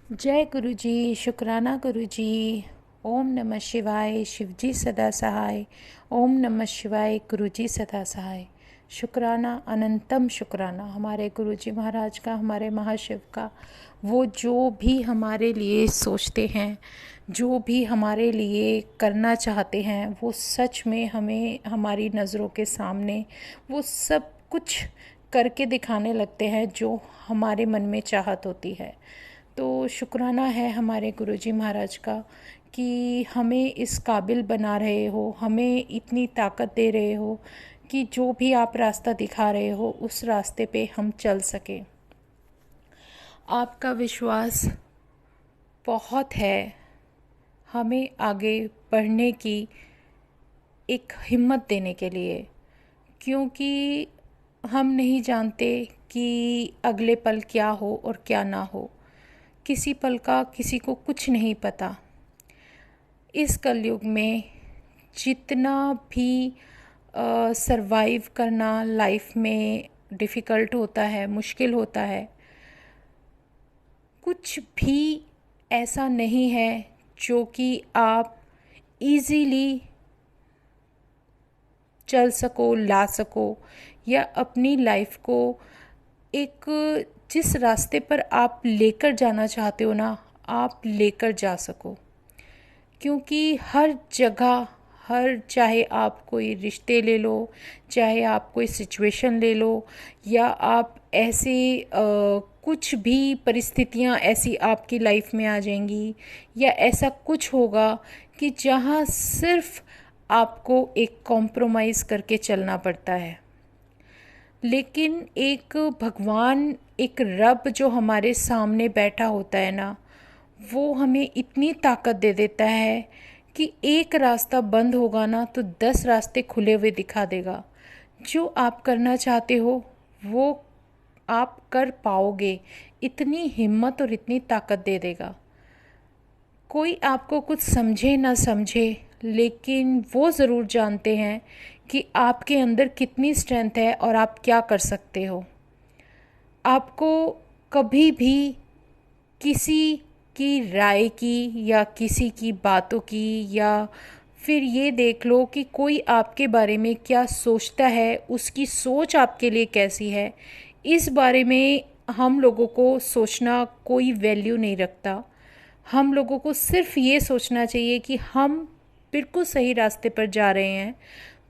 जय गुरु जी। शुक्राना गुरु जी। ओम नमः शिवाय। शिव जी सदा सहाय। ओम नमः शिवाय। गुरु जी सदा सहाय। शुक्राना अनंतम शुक्राना हमारे गुरु जी महाराज का, हमारे महाशिव का। वो जो भी हमारे लिए सोचते हैं, जो भी हमारे लिए करना चाहते हैं, वो सच में हमें हमारी नज़रों के सामने वो सब कुछ करके दिखाने लगते हैं जो हमारे मन में चाहत होती है। तो शुक्राना है हमारे गुरुजी महाराज का कि हमें इस काबिल बना रहे हो, हमें इतनी ताकत दे रहे हो कि जो भी आप रास्ता दिखा रहे हो उस रास्ते पे हम चल सकें। आपका विश्वास बहुत है हमें आगे बढ़ने की एक हिम्मत देने के लिए, क्योंकि हम नहीं जानते कि अगले पल क्या हो और क्या ना हो। किसी पल का किसी को कुछ नहीं पता। इस कलयुग में जितना भी सरवाइव करना लाइफ में डिफ़िकल्ट होता है, मुश्किल होता है, कुछ भी ऐसा नहीं है जो कि आप इजीली चल सको, ला सको, या अपनी लाइफ को एक जिस रास्ते पर आप लेकर जाना चाहते हो ना, आप लेकर जा सको। क्योंकि हर जगह, चाहे आप कोई रिश्ते ले लो, चाहे आप कोई सिचुएशन ले लो, या आप ऐसे कुछ भी परिस्थितियां ऐसी आपकी लाइफ में आ जाएंगी, या ऐसा कुछ होगा कि जहां सिर्फ आपको एक कॉम्प्रोमाइज़ करके चलना पड़ता है। लेकिन एक भगवान, एक रब जो हमारे सामने बैठा होता है ना, वो हमें इतनी ताकत दे देता है कि एक रास्ता बंद होगा ना तो 10 रास्ते खुले हुए दिखा देगा। जो आप करना चाहते हो वो आप कर पाओगे, इतनी हिम्मत और इतनी ताकत दे देगा। कोई आपको कुछ समझे ना समझे, लेकिन वो ज़रूर जानते हैं कि आपके अंदर कितनी स्ट्रेंथ है और आप क्या कर सकते हो। आपको कभी भी किसी की राय की या किसी की बातों की, या फिर ये देख लो कि कोई आपके बारे में क्या सोचता है, उसकी सोच आपके लिए कैसी है, इस बारे में हम लोगों को सोचना कोई वैल्यू नहीं रखता। हम लोगों को सिर्फ ये सोचना चाहिए कि हम बिल्कुल सही रास्ते पर जा रहे हैं,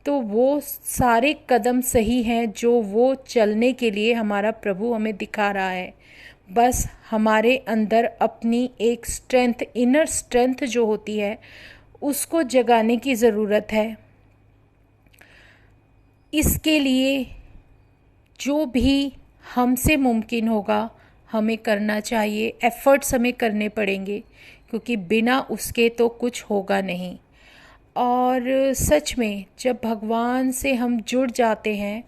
तो वो सारे कदम सही हैं जो वो चलने के लिए हमारा प्रभु हमें दिखा रहा है। बस हमारे अंदर अपनी एक स्ट्रेंथ, इनर स्ट्रेंथ जो होती है, उसको जगाने की ज़रूरत है। इसके लिए जो भी हमसे मुमकिन होगा हमें करना चाहिए, एफ़र्ट्स हमें करने पड़ेंगे, क्योंकि बिना उसके तो कुछ होगा नहीं। और सच में जब भगवान से हम जुड़ जाते हैं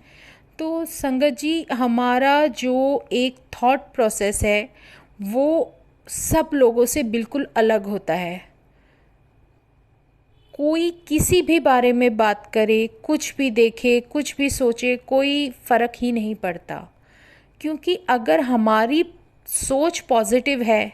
तो संगत जी, हमारा जो एक थॉट प्रोसेस है वो सब लोगों से बिल्कुल अलग होता है। कोई किसी भी बारे में बात करे, कुछ भी देखे, कुछ भी सोचे, कोई फ़र्क ही नहीं पड़ता। क्योंकि अगर हमारी सोच पॉजिटिव है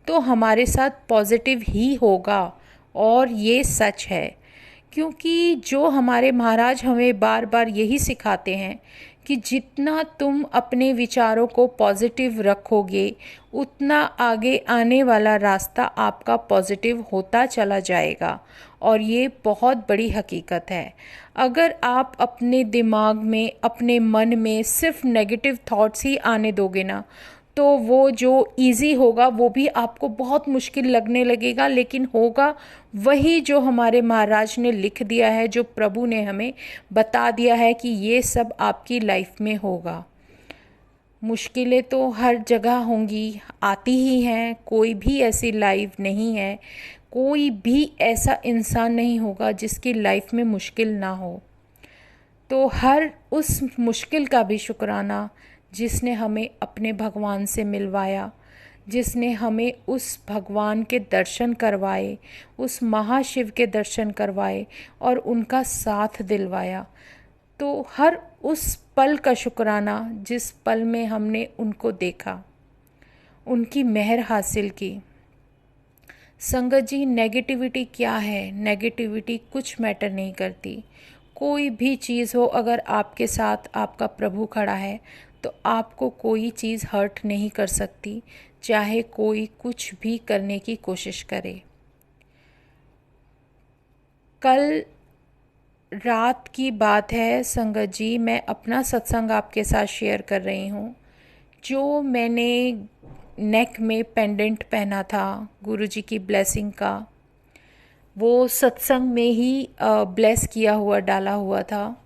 तो हमारे साथ पॉजिटिव ही होगा, और ये सच है। क्योंकि जो हमारे महाराज हमें बार बार यही सिखाते हैं कि जितना तुम अपने विचारों को पॉजिटिव रखोगे, उतना आगे आने वाला रास्ता आपका पॉजिटिव होता चला जाएगा। और ये बहुत बड़ी हकीकत है। अगर आप अपने दिमाग में, अपने मन में सिर्फ नेगेटिव थॉट्स ही आने दोगे ना, तो वो जो इजी होगा वो भी आपको बहुत मुश्किल लगने लगेगा। लेकिन होगा वही जो हमारे महाराज ने लिख दिया है, जो प्रभु ने हमें बता दिया है कि ये सब आपकी लाइफ में होगा। मुश्किलें तो हर जगह होंगी, आती ही हैं। कोई भी ऐसी लाइफ नहीं है, कोई भी ऐसा इंसान नहीं होगा जिसकी लाइफ में मुश्किल ना हो। तो हर उस मुश्किल का भी शुक्राना जिसने हमें अपने भगवान से मिलवाया, जिसने हमें उस भगवान के दर्शन करवाए, उस महाशिव के दर्शन करवाए और उनका साथ दिलवाया। तो हर उस पल का शुक्राना जिस पल में हमने उनको देखा। उनकी मेहर हासिल की। संगत जी, नेगेटिविटी क्या है? नेगेटिविटी कुछ मैटर नहीं करती। कोई भी चीज़ हो, अगर आपके साथ आपका प्रभु खड़ा है तो आपको कोई चीज़ हर्ट नहीं कर सकती, चाहे कोई कुछ भी करने की कोशिश करे। कल रात की बात है संगत जी, मैं अपना सत्संग आपके साथ शेयर कर रही हूँ। जो मैंने नेक में पेंडेंट पहना था गुरुजी की ब्लेसिंग का, वो सत्संग में ही ब्लेस किया हुआ डाला हुआ था,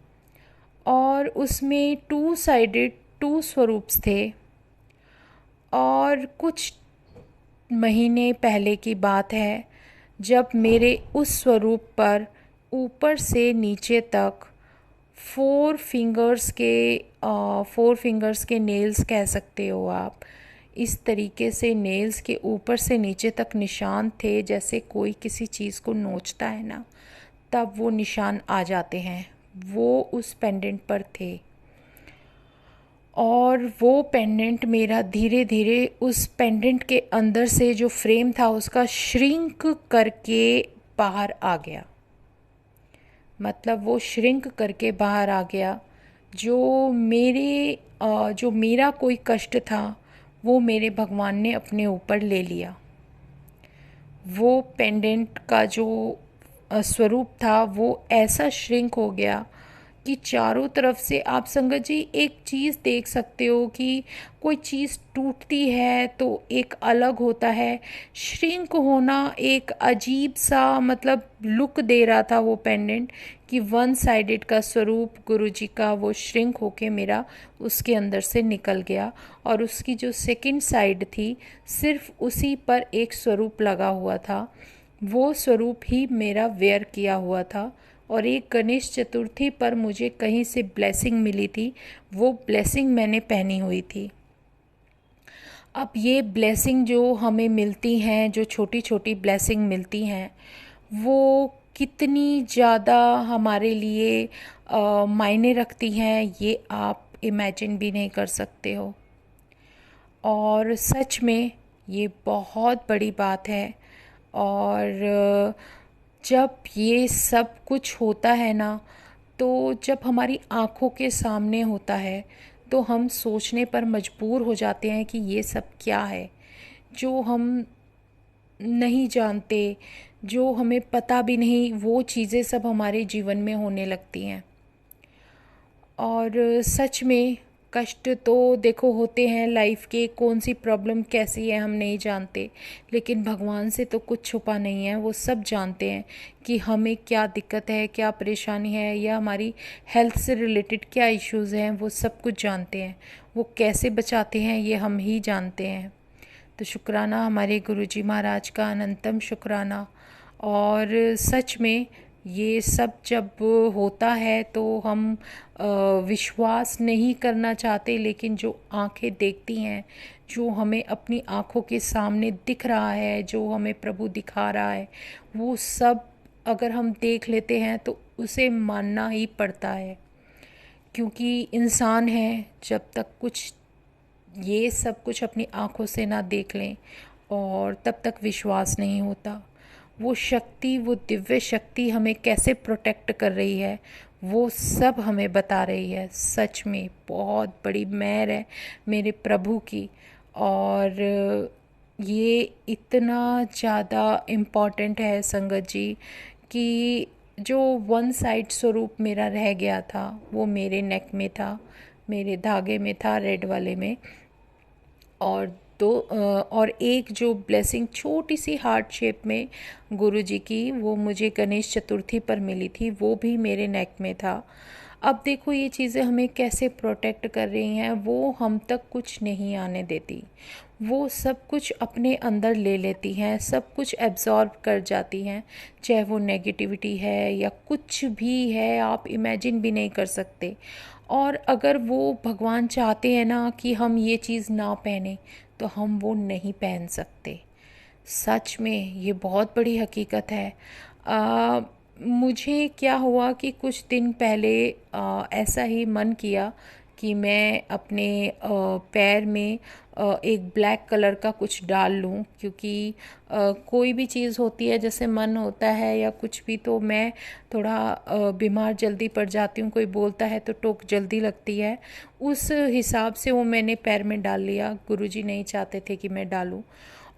और उसमें टू साइडेड टू स्वरूप्स थे। और कुछ महीने पहले की बात है, जब मेरे उस स्वरूप पर ऊपर से नीचे तक फोर फिंगर्स के नेल्स कह सकते हो आप, इस तरीके से नेल्स के ऊपर से नीचे तक निशान थे, जैसे कोई किसी चीज़ को नोचता है ना, तब वो निशान आ जाते हैं, वो उस पेंडेंट पर थे। और वो पेंडेंट मेरा धीरे धीरे उस पेंडेंट के अंदर से जो फ्रेम था उसका श्रिंक करके बाहर आ गया। मतलब वो श्रिंक करके बाहर आ गया। जो मेरा कोई कष्ट था वो मेरे भगवान ने अपने ऊपर ले लिया। वो पेंडेंट का जो स्वरूप था वो ऐसा श्रिंक हो गया कि चारों तरफ से आप संगत जी एक चीज़ देख सकते हो कि कोई चीज़ टूटती है तो एक अलग होता है, श्रिंक होना एक अजीब सा मतलब लुक दे रहा था वो पेंडेंट, कि वन साइडेड का स्वरूप गुरुजी का वो श्रिंक होके मेरा उसके अंदर से निकल गया, और उसकी जो सेकंड साइड थी सिर्फ उसी पर एक स्वरूप लगा हुआ था, वो स्वरूप ही मेरा वेयर किया हुआ था। और एक गणेश चतुर्थी पर मुझे कहीं से ब्लेसिंग मिली थी, वो ब्लेसिंग मैंने पहनी हुई थी। अब ये ब्लेसिंग जो हमें मिलती हैं, जो छोटी छोटी ब्लेसिंग मिलती हैं, वो कितनी ज़्यादा हमारे लिए मायने रखती हैं, ये आप इमेजिन भी नहीं कर सकते हो। और सच में ये बहुत बड़ी बात है। और जब ये सब कुछ होता है ना, तो जब हमारी आँखों के सामने होता है तो हम सोचने पर मजबूर हो जाते हैं कि ये सब क्या है, जो हम नहीं जानते, जो हमें पता भी नहीं, वो चीज़ें सब हमारे जीवन में होने लगती हैं। और सच में कष्ट तो देखो होते हैं लाइफ के, कौन सी प्रॉब्लम कैसी है हम नहीं जानते, लेकिन भगवान से तो कुछ छुपा नहीं है, वो सब जानते हैं कि हमें क्या दिक्कत है, क्या परेशानी है, या हमारी हेल्थ से रिलेटेड क्या इश्यूज़ हैं, वो सब कुछ जानते हैं। वो कैसे बचाते हैं ये हम ही जानते हैं। तो शुक्राना हमारे गुरुजी महाराज का, अनंतम शुक्राना। और सच में ये सब जब होता है तो हम विश्वास नहीं करना चाहते, लेकिन जो आंखें देखती हैं, जो हमें अपनी आंखों के सामने दिख रहा है, जो हमें प्रभु दिखा रहा है, वो सब अगर हम देख लेते हैं तो उसे मानना ही पड़ता है। क्योंकि इंसान है, जब तक कुछ ये सब कुछ अपनी आँखों से ना देख लें और तब तक विश्वास नहीं होता। वो शक्ति, वो दिव्य शक्ति हमें कैसे प्रोटेक्ट कर रही है, वो सब हमें बता रही है। सच में बहुत बड़ी मेहर है मेरे प्रभु की। और ये इतना ज़्यादा इम्पॉर्टेंट है संगत जी कि जो वन साइड स्वरूप मेरा रह गया था वो मेरे नेक में था, मेरे धागे में था, रेड वाले में। और एक जो ब्लेसिंग छोटी सी हार्ट शेप में गुरुजी की, वो मुझे गणेश चतुर्थी पर मिली थी, वो भी मेरे नेक में था। अब देखो ये चीज़ें हमें कैसे प्रोटेक्ट कर रही हैं, वो हम तक कुछ नहीं आने देती, वो सब कुछ अपने अंदर ले लेती हैं, सब कुछ एब्जॉर्ब कर जाती हैं, चाहे वो नेगेटिविटी है या कुछ भी है, आप इमेजिन भी नहीं कर सकते। और अगर वो भगवान चाहते हैं ना कि हम ये चीज़ ना पहने, तो हम वो नहीं पहन सकते। सच में ये बहुत बड़ी हकीकत है। मुझे क्या हुआ कि कुछ दिन पहले ऐसा ही मन किया कि मैं अपने पैर में एक ब्लैक कलर का कुछ डाल लूं, क्योंकि कोई भी चीज़ होती है, जैसे मन होता है या कुछ भी, तो मैं थोड़ा बीमार जल्दी पड़ जाती हूँ। कोई बोलता है तो टोक जल्दी लगती है। उस हिसाब से वो मैंने पैर में डाल लिया। गुरुजी नहीं चाहते थे कि मैं डालूं,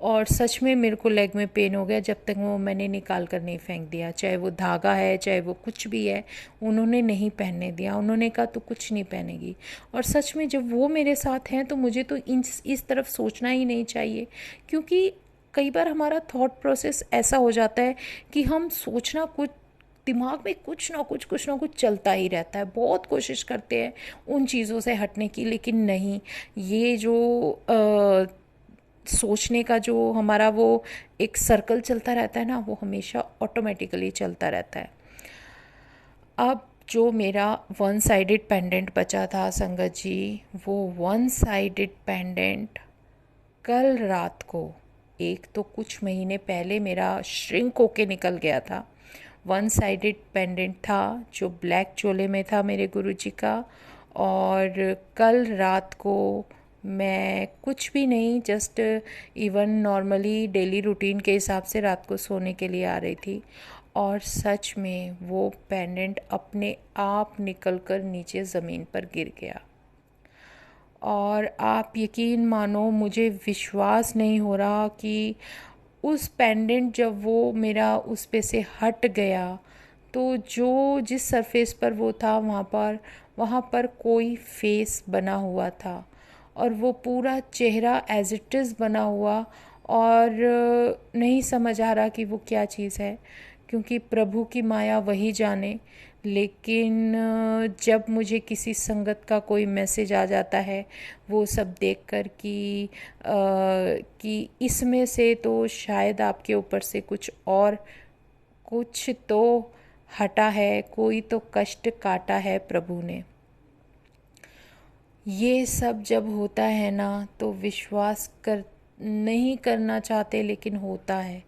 और सच में मेरे को लेग में पेन हो गया जब तक वो मैंने निकाल कर नहीं फेंक दिया। चाहे वो धागा है, चाहे वो कुछ भी है, उन्होंने नहीं पहनने दिया। उन्होंने कहा तो कुछ नहीं पहनेगी। और सच में जब वो मेरे साथ हैं तो मुझे तो इस तरफ सोचना ही नहीं चाहिए, क्योंकि कई बार हमारा थॉट प्रोसेस ऐसा हो जाता है कि हम सोचना कुछ, दिमाग में कुछ ना कुछ चलता ही रहता है। बहुत कोशिश करते हैं उन चीज़ों से हटने की, लेकिन नहीं, ये जो सोचने का जो हमारा वो एक सर्कल चलता रहता है ना, वो हमेशा ऑटोमेटिकली चलता रहता है। अब जो मेरा वन साइडेड पेंडेंट बचा था संगत जी, वो वन साइडेड पेंडेंट कल रात को, एक तो कुछ महीने पहले मेरा श्रिंक होके निकल गया था। वन साइडेड पेंडेंट था जो ब्लैक चोले में था मेरे गुरुजी का। और कल रात को मैं कुछ भी नहीं, just even normally daily routine के हिसाब से रात को सोने के लिए आ रही थी, और सच में वो पेंडेंट अपने आप निकलकर नीचे ज़मीन पर गिर गया। और आप यकीन मानो, मुझे विश्वास नहीं हो रहा कि उस पेंडेंट जब वो मेरा उस पे से हट गया, तो जो जिस सरफेस पर वो था वहाँ पर कोई फेस बना हुआ था, और वो पूरा चेहरा एज इट इज़ बना हुआ। और नहीं समझ आ रहा कि वो क्या चीज़ है, क्योंकि प्रभु की माया वही जाने। लेकिन जब मुझे किसी संगत का कोई मैसेज आ जाता है वो सब देखकर कि इसमें से तो शायद आपके ऊपर से कुछ तो हटा है, कोई तो कष्ट काटा है प्रभु ने। ये सब जब होता है ना, तो विश्वास कर नहीं करना चाहते, लेकिन होता है,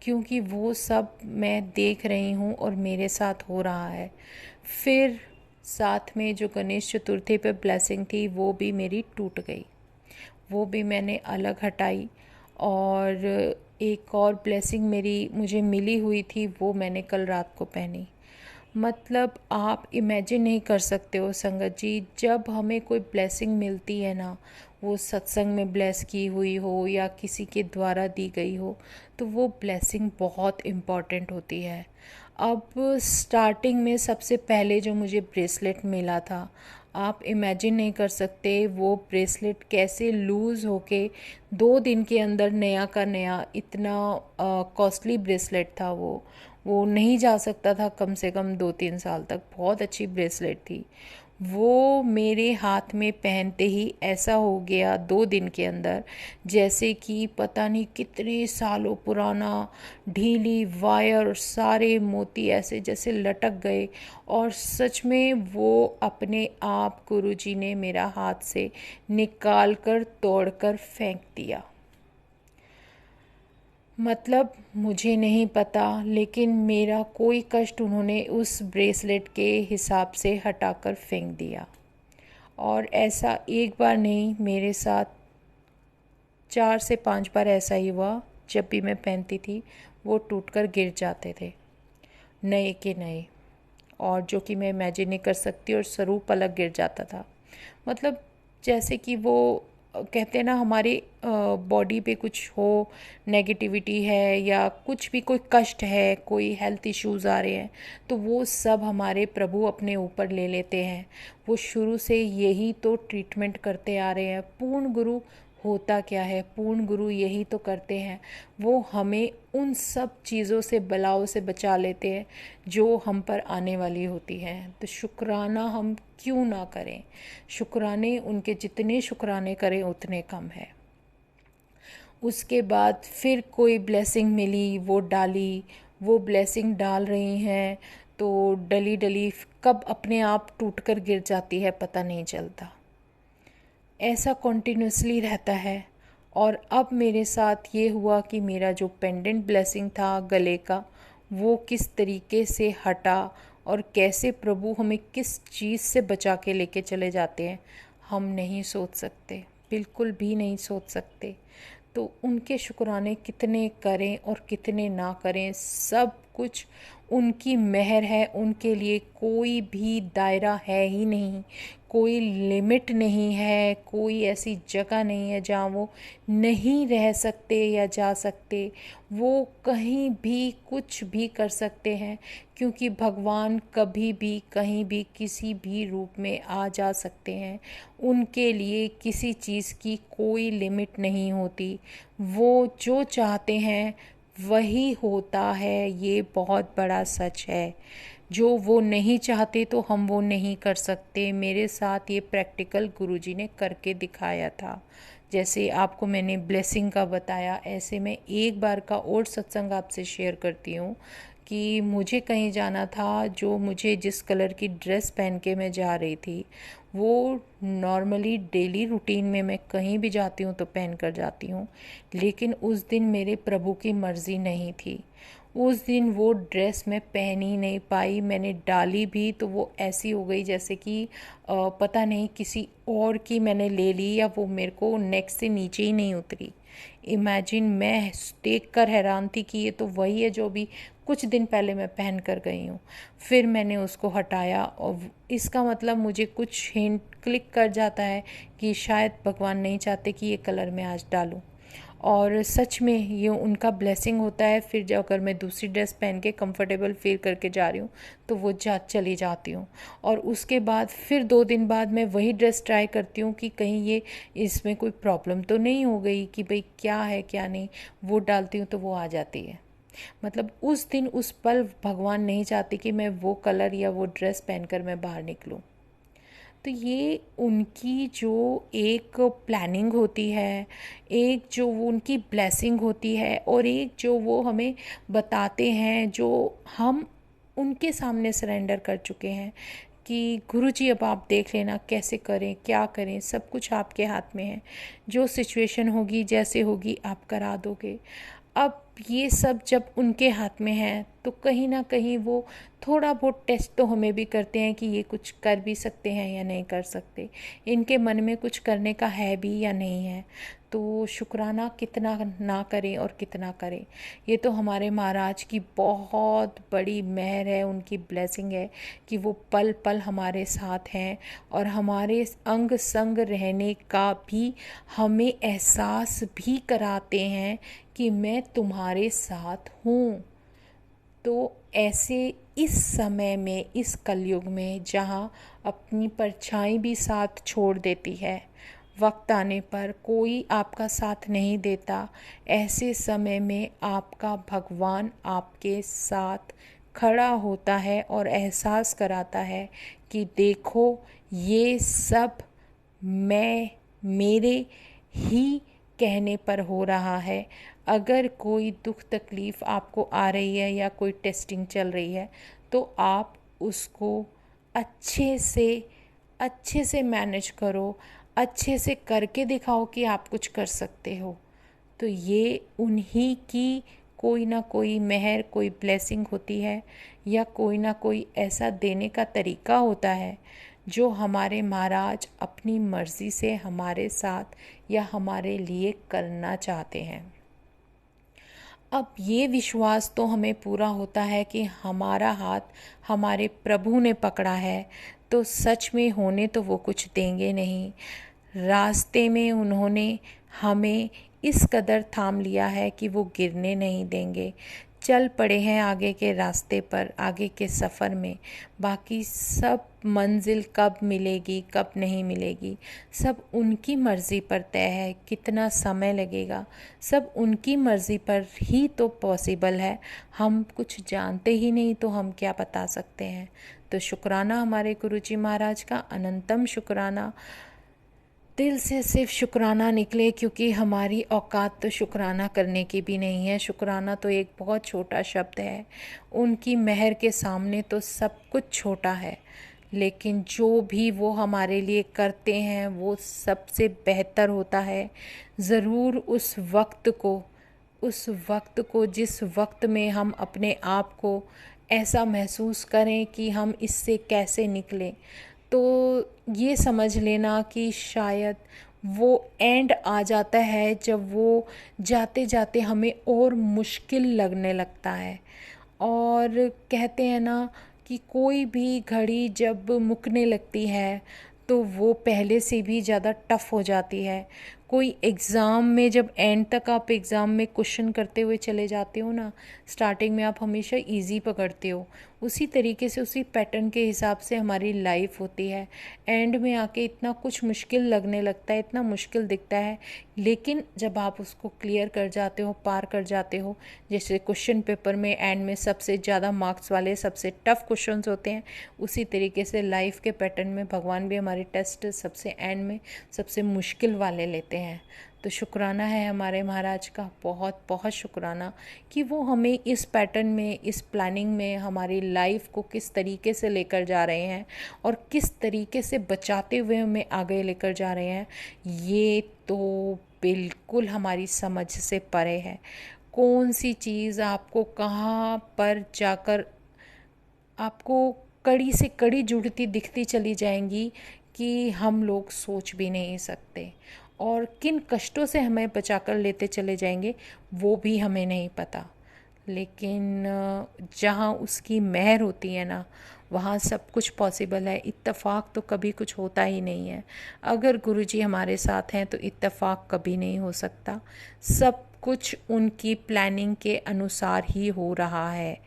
क्योंकि वो सब मैं देख रही हूँ और मेरे साथ हो रहा है। फिर साथ में जो गणेश चतुर्थी पे ब्लेसिंग थी, वो भी मेरी टूट गई, वो भी मैंने अलग हटाई। और एक और ब्लेसिंग मुझे मिली हुई थी, वो मैंने कल रात को पहनी। मतलब आप इमेजिन नहीं कर सकते हो संगत जी, जब हमें कोई ब्लेसिंग मिलती है ना, वो सत्संग में ब्लेस की हुई हो या किसी के द्वारा दी गई हो, तो वो ब्लेसिंग बहुत इम्पॉर्टेंट होती है। अब स्टार्टिंग में सबसे पहले जो मुझे ब्रेसलेट मिला था, आप इमेजिन नहीं कर सकते वो ब्रेसलेट कैसे लूज़ होके 2 दिन के अंदर नया का नया, इतना कॉस्टली ब्रेसलेट था वो नहीं जा सकता था कम से कम 2-3 साल तक। बहुत अच्छी ब्रेसलेट थी। वो मेरे हाथ में पहनते ही ऐसा हो गया 2 दिन के अंदर, जैसे कि पता नहीं कितने सालों पुराना, ढीली वायर, सारे मोती ऐसे जैसे लटक गए। और सच में वो अपने आप गुरुजी ने मेरा हाथ से निकाल कर तोड़ कर फेंक दिया। मतलब मुझे नहीं पता, लेकिन मेरा कोई कष्ट उन्होंने उस ब्रेसलेट के हिसाब से हटाकर फेंक दिया। और ऐसा एक बार नहीं, मेरे साथ 4 से 5 बार ऐसा ही हुआ। जब भी मैं पहनती थी वो टूटकर गिर जाते थे, नए के नए, और जो कि मैं इमेजिन नहीं कर सकती, और स्वरूप अलग गिर जाता था। मतलब जैसे कि वो कहते हैं ना, हमारे बॉडी पे कुछ हो, नेगेटिविटी है या कुछ भी, कोई कष्ट है, कोई हेल्थ इश्यूज़ आ रहे हैं, तो वो सब हमारे प्रभु अपने ऊपर ले लेते हैं। वो शुरू से यही तो ट्रीटमेंट करते आ रहे हैं। पूर्ण गुरु होता क्या है, पूर्ण गुरु यही तो करते हैं, वो हमें उन सब चीज़ों से, बलाओं से बचा लेते हैं जो हम पर आने वाली होती हैं। तो शुक्राना हम क्यों ना करें, शुक्राने उनके जितने शुक्राने करें उतने कम है। उसके बाद फिर कोई ब्लेसिंग मिली, वो डाली, वो ब्लेसिंग डाल रही हैं, तो डली डली कब अपने आप टूट कर गिर जाती है पता नहीं चलता। ऐसा कॉन्टिन्यूसली रहता है। और अब मेरे साथ ये हुआ कि मेरा जो पेंडेंट ब्लेसिंग था गले का, वो किस तरीके से हटा, और कैसे प्रभु हमें किस चीज़ से बचा के लेके चले जाते हैं, हम नहीं सोच सकते, बिल्कुल भी नहीं सोच सकते। तो उनके शुक्राने कितने करें और कितने ना करें, सब कुछ उनकी मेहर है। उनके लिए कोई भी दायरा है ही नहीं, कोई लिमिट नहीं है, कोई ऐसी जगह नहीं है जहाँ वो नहीं रह सकते या जा सकते। वो कहीं भी कुछ भी कर सकते हैं, क्योंकि भगवान कभी भी कहीं भी किसी भी रूप में आ जा सकते हैं। उनके लिए किसी चीज़ की कोई लिमिट नहीं होती। वो जो चाहते हैं वही होता है, ये बहुत बड़ा सच है। जो वो नहीं चाहते तो हम वो नहीं कर सकते। मेरे साथ ये प्रैक्टिकल गुरुजी ने करके दिखाया था। जैसे आपको मैंने ब्लेसिंग का बताया, ऐसे मैं एक बार का और सत्संग आपसे शेयर करती हूँ कि मुझे कहीं जाना था, जो मुझे जिस कलर की ड्रेस पहन के मैं जा रही थी वो नॉर्मली डेली रूटीन में मैं कहीं भी जाती हूँ तो पहन कर जाती हूँ, लेकिन उस दिन मेरे प्रभु की मर्ज़ी नहीं थी। उस दिन वो ड्रेस मैं पहन ही नहीं पाई। मैंने डाली भी तो वो ऐसी हो गई जैसे कि पता नहीं किसी और की मैंने ले ली, या वो मेरे को नेक से नीचे ही नहीं उतरी। इमेजिन, मैं देख कर हैरान थी कि ये तो वही है जो भी कुछ दिन पहले मैं पहन कर गई हूँ। फिर मैंने उसको हटाया, और इसका मतलब मुझे कुछ हिंट क्लिक कर जाता है कि शायद भगवान नहीं चाहते कि ये कलर मैं आज डालूँ। और सच में ये उनका ब्लेसिंग होता है। फिर जब अगर मैं दूसरी ड्रेस पहन के कंफर्टेबल फील करके जा रही हूँ तो वो चली जाती हूँ। और उसके बाद फिर 2 दिन बाद मैं वही ड्रेस ट्राई करती हूँ कि कहीं ये इसमें कोई प्रॉब्लम तो नहीं हो गई, कि भाई क्या है क्या नहीं। वो डालती हूँ तो वो आ जाती है। मतलब उस दिन उस पल भगवान नहीं चाहते कि मैं वो कलर या वो ड्रेस पहनकर मैं बाहर निकलूँ। तो ये उनकी जो एक प्लानिंग होती है, एक जो वो उनकी ब्लेसिंग होती है, और एक जो वो हमें बताते हैं, जो हम उनके सामने सरेंडर कर चुके हैं कि गुरुजी अब आप देख लेना कैसे करें क्या करें, सब कुछ आपके हाथ में है। जो सिचुएशन होगी जैसे होगी आप करा दोगे। अब ये सब जब उनके हाथ में है तो कहीं ना कहीं वो थोड़ा बहुत टेस्ट तो हमें भी करते हैं कि ये कुछ कर भी सकते हैं या नहीं कर सकते, इनके मन में कुछ करने का है भी या नहीं है। तो शुक्राना कितना ना करें और कितना करें, ये तो हमारे महाराज की बहुत बड़ी मेहर है, उनकी ब्लेसिंग है कि वो पल पल हमारे साथ हैं और हमारे अंग संग रहने का भी हमें एहसास भी कराते हैं कि मैं तुम्हारे साथ हूँ। तो ऐसे इस समय में, इस कलयुग में जहाँ अपनी परछाई भी साथ छोड़ देती है, वक्त आने पर कोई आपका साथ नहीं देता, ऐसे समय में आपका भगवान आपके साथ खड़ा होता है और एहसास कराता है कि देखो ये सब मैं मेरे ही कहने पर हो रहा है। अगर कोई दुख तकलीफ़ आपको आ रही है या कोई टेस्टिंग चल रही है तो आप उसको अच्छे से मैनेज करो, अच्छे से करके दिखाओ कि आप कुछ कर सकते हो। तो ये उन्हीं की कोई ना कोई मेहर, कोई ब्लेसिंग होती है, या कोई ना कोई ऐसा देने का तरीका होता है जो हमारे महाराज अपनी मर्ज़ी से हमारे साथ या हमारे लिए करना चाहते हैं। अब ये विश्वास तो हमें पूरा होता है कि हमारा हाथ हमारे प्रभु ने पकड़ा है, तो सच में होने तो वो कुछ देंगे नहीं। रास्ते में उन्होंने हमें इस कदर थाम लिया है कि वो गिरने नहीं देंगे। चल पड़े हैं आगे के रास्ते पर, आगे के सफ़र में। बाकी सब मंजिल कब मिलेगी कब नहीं मिलेगी सब उनकी मर्ज़ी पर तय है। कितना समय लगेगा सब उनकी मर्ज़ी पर ही तो पॉसिबल है। हम कुछ जानते ही नहीं तो हम क्या बता सकते हैं। तो शुक्राना हमारे गुरुजी महाराज का, अनंतम शुक्राना। दिल से सिर्फ शुक्राना निकले, क्योंकि हमारी औकात तो शुक्राना करने की भी नहीं है। शुक्राना तो एक बहुत छोटा शब्द है, उनकी मेहर के सामने तो सब कुछ छोटा है। लेकिन जो भी वो हमारे लिए करते हैं वो सबसे बेहतर होता है। ज़रूर उस वक्त को जिस वक्त में हम अपने आप को ऐसा महसूस करें कि हम इससे कैसे निकलें। तो ये समझ लेना कि शायद वो एंड आ जाता है जब वो जाते जाते हमें और मुश्किल लगने लगता है। और कहते हैं ना कि कोई भी घड़ी जब मुकने लगती है तो वो पहले से भी ज़्यादा टफ हो जाती है। कोई एग्ज़ाम में जब एंड तक आप एग्ज़ाम में क्वेश्चन करते हुए चले जाते हो ना, स्टार्टिंग में आप हमेशा इजी पकड़ते हो, उसी तरीके से उसी पैटर्न के हिसाब से हमारी लाइफ होती है। एंड में आके इतना कुछ मुश्किल लगने लगता है, इतना मुश्किल दिखता है, लेकिन जब आप उसको क्लियर कर जाते हो, पार कर जाते हो, जैसे क्वेश्चन पेपर में एंड में सबसे ज़्यादा मार्क्स वाले सबसे टफ क्वेश्चंस होते हैं, उसी तरीके से लाइफ के पैटर्न में भगवान भी हमारे टेस्ट सबसे एंड में सबसे मुश्किल वाले लेते हैं। तो शुक्राना है हमारे महाराज का, बहुत बहुत शुक्राना कि वो हमें इस पैटर्न में, इस प्लानिंग में हमारी लाइफ को किस तरीके से लेकर जा रहे हैं और किस तरीके से बचाते हुए हमें आगे लेकर जा रहे हैं, ये तो बिल्कुल हमारी समझ से परे है। कौन सी चीज़ आपको कहाँ पर जाकर आपको कड़ी से कड़ी जुड़ती दिखती चली जाएंगी कि हम लोग सोच भी नहीं सकते, और किन कष्टों से हमें बचाकर लेते चले जाएंगे वो भी हमें नहीं पता। लेकिन जहाँ उसकी मेहर होती है ना, वहाँ सब कुछ पॉसिबल है। इत्तेफाक तो कभी कुछ होता ही नहीं है। अगर गुरुजी हमारे साथ हैं तो इत्तेफाक कभी नहीं हो सकता। सब कुछ उनकी प्लानिंग के अनुसार ही हो रहा है,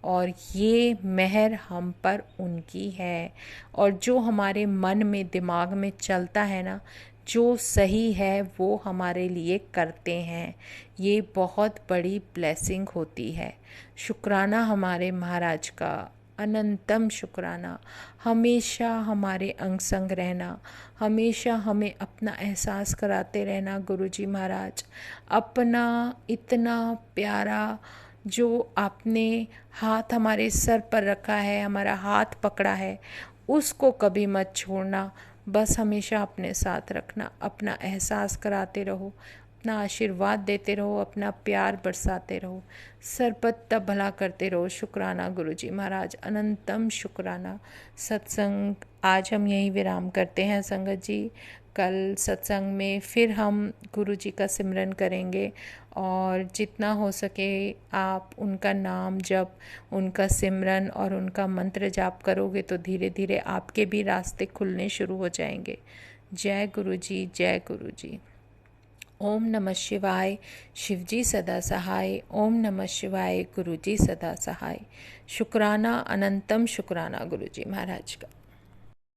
और ये मेहर हम पर उनकी है। और जो हमारे मन में, दिमाग में चलता है ना, जो सही है वो हमारे लिए करते हैं। ये बहुत बड़ी ब्लेसिंग होती है। शुक्राना हमारे महाराज का, अनंतम शुक्राना। हमेशा हमारे अंग संग रहना, हमेशा हमें अपना एहसास कराते रहना गुरुजी महाराज। अपना इतना प्यारा जो आपने हाथ हमारे सर पर रखा है, हमारा हाथ पकड़ा है, उसको कभी मत छोड़ना। बस हमेशा अपने साथ रखना, अपना एहसास कराते रहो, अपना आशीर्वाद देते रहो, अपना प्यार बरसाते रहो, सर्वदा भला करते रहो। शुक्राना गुरुजी महाराज, अनंतम शुक्राना। सत्संग आज हम यहीं विराम करते हैं संगत जी। कल सत्संग में फिर हम गुरु जी का सिमरन करेंगे, और जितना हो सके आप उनका नाम जप, उनका सिमरन और उनका मंत्र जाप करोगे तो धीरे धीरे आपके भी रास्ते खुलने शुरू हो जाएंगे। जय गुरु जी, जय गुरु जी। ओम नमः शिवाय। शिवजी सदा सहाय। ओम नमः शिवाय। गुरुजी सदा सहाय। शुक्राना, अनंतम शुक्राना गुरुजी महाराज का।